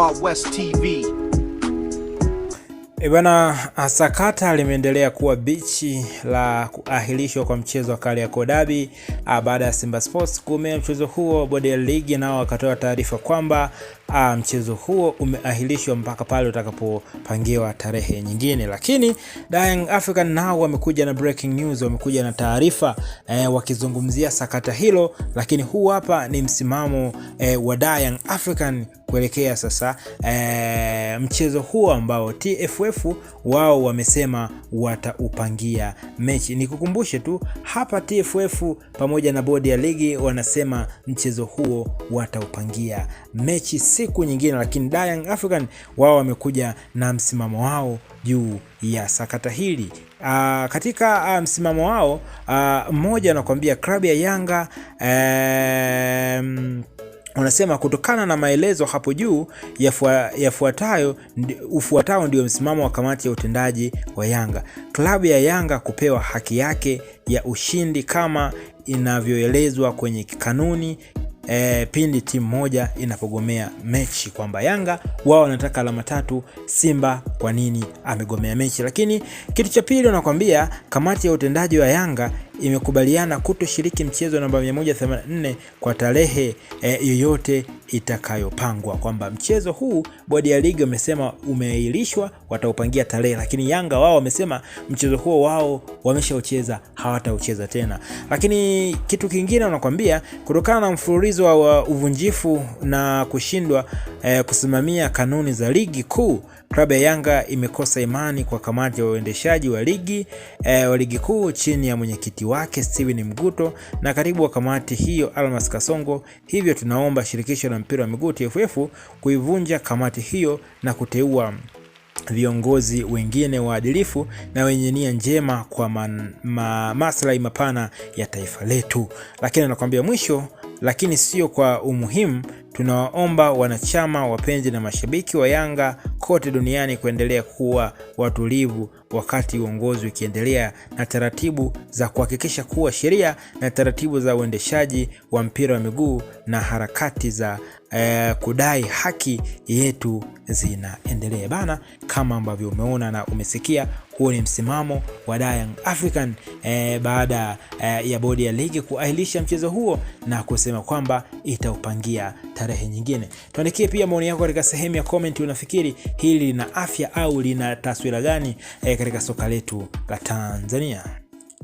Wild West TV. Bwana, sakata limeendelea kuwa bichi la kuahirishwa kwa mchezo wa Kariakoo Derby baada ya Simba Sports kuumia mchezo huo. Bodi ya ligi nao wakatoa taarifa kwamba mchezo huo umeahirishwa mpaka pale utakapopangiwa tarehe nyingine. Lakini Young African nao wamekuja na breaking news, wamekuja na taarifa wakizungumzia sakata hilo. Lakini huu hapa ni msimamo wa Young African kuelekea sasa mchezo huo ambao TFF wao wamesema wataupangia mechi. Nikukumbushe tu hapa, TFF pamoja na bodi ya ligi wanasema mchezo huo wataupangia mechi siku nyingine, lakini Young African wao wamekuja na msimamo wao juu ya sakata hili. Katika msimamo wao mmoja anakuambia klabu ya Yanga unasema kutokana na maelezo hapo juu ufuatao ndio msimamo wa kamati ya utendaji wa Yanga. Klabu ya Yanga kupewa haki yake ya ushindi kama inavyoelezwa kwenye kanuni pindi timu moja inapogomea mechi, kwamba Yanga wao wanataka alama 3, Simba kwa nini amegomea mechi. Lakini kitu cha pili wanakuambia kamati ya utendaji wa Yanga imekubaliana kutoshiriki mchezo namba 184 kwa tarehe yoyote itakayopangwa, kwamba mchezo huu bodi ya ligi wamesema umeahirishwa, wataupangia tarehe, lakini Yanga wao wamesema mchezo huo wao wameshaucheza, hawataucheza tena. Lakini kitu kingine wanakuambia kutokana na mfululizo wa uvunjifu na kushindwa kusimamia kanuni za ligi kuu, klabu ya Yanga imekosa imani kwa kamati ya uendeshaji wa ligi kuu chini ya mwenyekiti wake Steven Mguto na katibu wa kamati hiyo Almas Kasongo. Hivyo tunaomba shirikisho la mpira wa miguu TFF kuivunja kamati hiyo na kuteua viongozi wengine waadilifu na wenye nia njema kwa maslahi mapana ya taifa letu. Lakini anakuambia mwisho, lakini sio kwa umuhimu, tunawaomba wanachama, wapenzi na mashabiki wa Yanga kote duniani kuendelea kuwa watulivu wakati uongozi ukiendelea na taratibu za kuhakikisha kuwa sheria na taratibu za uendeshaji wa mpira wa miguu na harakati za kudai haki yetu zinaendelea bana. Kama ambavyo umeona na umesikia, huo ni msimamo wa Young African baada ya bodi ya ligi kuahirisha mchezo huo na kusema kwamba itaupangia tarehe nyingine. Tuandikie pia maoni yako katika sehemu ya comment. Unafikiri hili lina afya au lina taswira gani katika soka letu la Tanzania?